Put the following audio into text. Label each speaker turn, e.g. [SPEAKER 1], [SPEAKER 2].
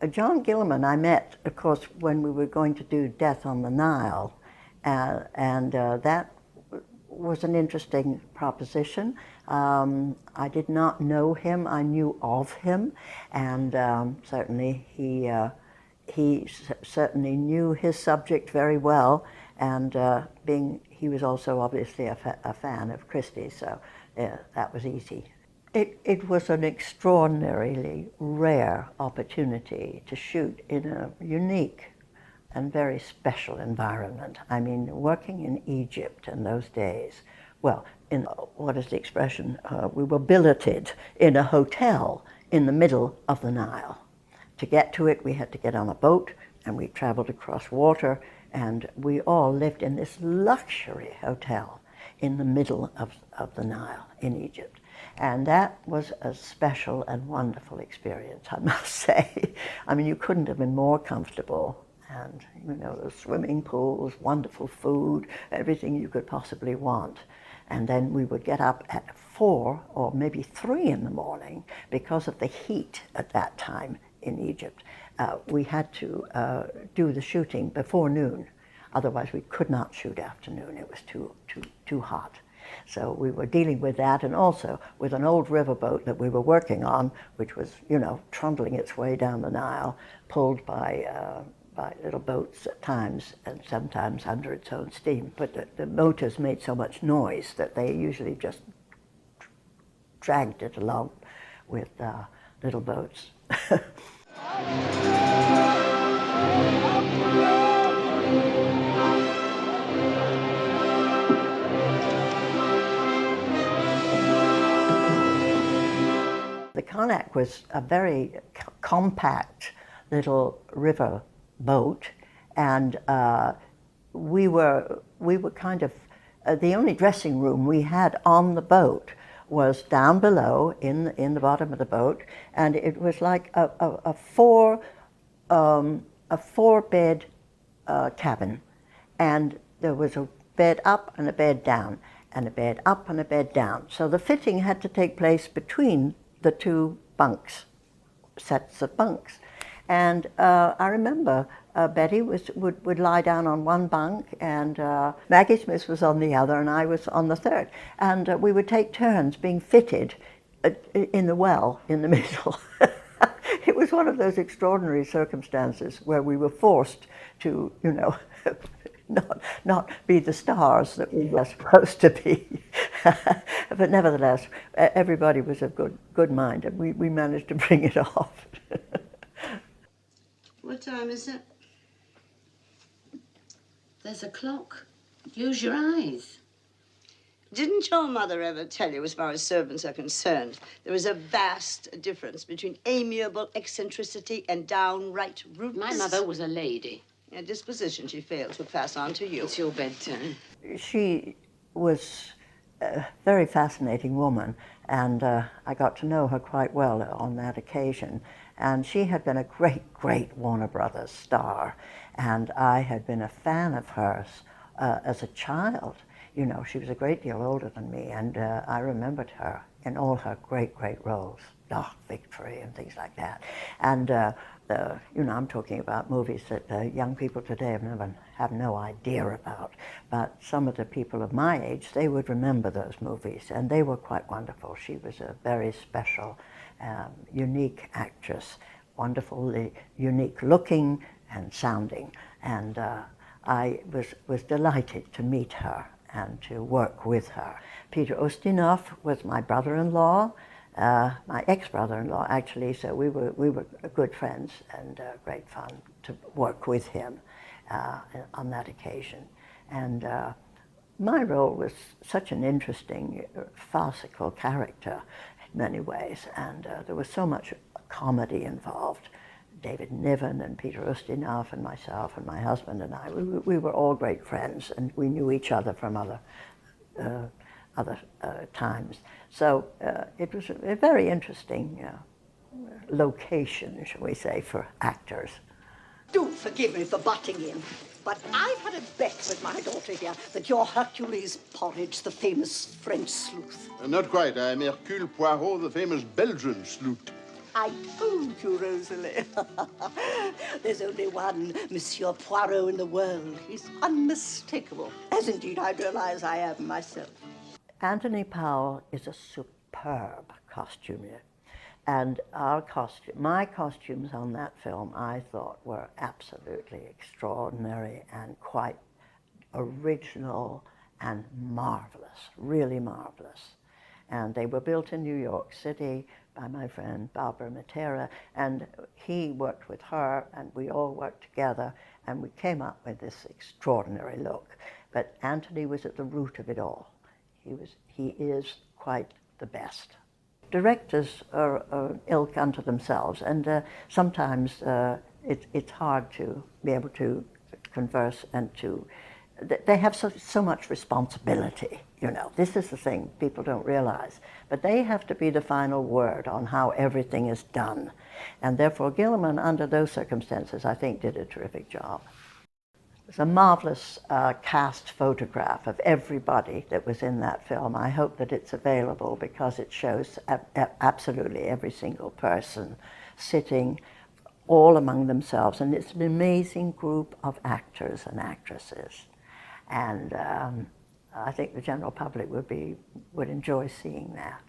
[SPEAKER 1] John Guillermin I met, of course, when we were going to do Death on the Nile, and that was an interesting proposition. I did not know him. I knew of him, and certainly he certainly knew his subject very well, and he was also obviously a fan of Christie, so that was easy. It was an extraordinarily rare opportunity to shoot in a unique and very special environment. I mean, working in Egypt in those days, well, in, what is the expression? We were billeted in a hotel in the middle of the Nile. To get to it, we had to get on a boat, and we traveled across water, and we all lived in this luxury hotel in the middle of the Nile in Egypt. And that was a special and wonderful experience, I must say. I mean, you couldn't have been more comfortable. And, you know, the swimming pools, wonderful food, everything you could possibly want. And then we would get up at 4 or maybe 3 in the morning because of the heat at that time in Egypt. We had to do the shooting before noon. Otherwise, we could not shoot afternoon. It was too hot. So we were dealing with that, and also with an old riverboat that we were working on, which was, you know, trundling its way down the Nile, pulled by little boats at times, and sometimes under its own steam. But the motors made so much noise that they usually just dragged it along with little boats. The Karnak was a very compact little river boat, and we were kind of the only dressing room we had on the boat was down below in the bottom of the boat, and it was like a four-bed cabin, and there was a bed up and a bed down, and a bed up and a bed down. So the fitting had to take place between the two bunks, sets of bunks. And I remember Betty would lie down on one bunk, and Maggie Smith was on the other, and I was on the third. And we would take turns being fitted in the well in the middle. It was one of those extraordinary circumstances where we were forced to, you know, not be the stars that we were supposed to be. But nevertheless, everybody was of good mind, and we managed to bring it off.
[SPEAKER 2] What time is it? There's a clock. Use your eyes.
[SPEAKER 3] Didn't your mother ever tell you, as far as servants are concerned, there is a vast difference between amiable eccentricity and downright rudeness?
[SPEAKER 2] My mother was a lady.
[SPEAKER 3] A disposition she failed to pass on to you.
[SPEAKER 2] It's your bedtime.
[SPEAKER 1] She was a very fascinating woman, and I got to know her quite well on that occasion. And she had been a great Warner Brothers star, and I had been a fan of hers as a child. You know, she was a great deal older than me, and I remembered her in all her great roles, Dark Victory and things like that. And you know, I'm talking about movies that young people today have no idea about. But some of the people of my age, they would remember those movies, and they were quite wonderful. She was a very special, unique actress, wonderfully unique looking and sounding. And I was delighted to meet her and to work with her. Peter Ustinov was my brother-in-law, my ex-brother-in-law actually, so we were good friends, and great fun to work with him on that occasion. And my role was such an interesting, farcical character in many ways, and there was so much comedy involved. David Niven and Peter Ustinov and myself and my husband and I, we were all great friends, and we knew each other from other times. So it was a very interesting location, shall we say, for actors.
[SPEAKER 4] Do forgive me for butting in, but I've had a bet with my daughter here that you're Hercules Porridge, the famous French sleuth.
[SPEAKER 5] Not quite. I'm Hercule Poirot, the famous Belgian sleuth.
[SPEAKER 4] I told you, Rosalie. There's only one Monsieur Poirot in the world. He's unmistakable, as indeed I realize I am myself.
[SPEAKER 1] Anthony Powell is a superb costumier. And my costumes on that film, I thought, were absolutely extraordinary and quite original and marvelous, really marvelous. And they were built in New York City by my friend Barbara Matera, and he worked with her, and we all worked together, and we came up with this extraordinary look. But Anthony was at the root of it all. He is quite the best. Directors are ilk unto themselves, and sometimes it's hard to be able to converse and to. They have so much responsibility, you know. This is the thing people don't realize. But they have to be the final word on how everything is done. And therefore, Guillermin, under those circumstances, I think did a terrific job. There's a marvelous cast photograph of everybody that was in that film. I hope that it's available because it shows absolutely every single person sitting all among themselves. And it's an amazing group of actors and actresses. And I think the general public would enjoy seeing that.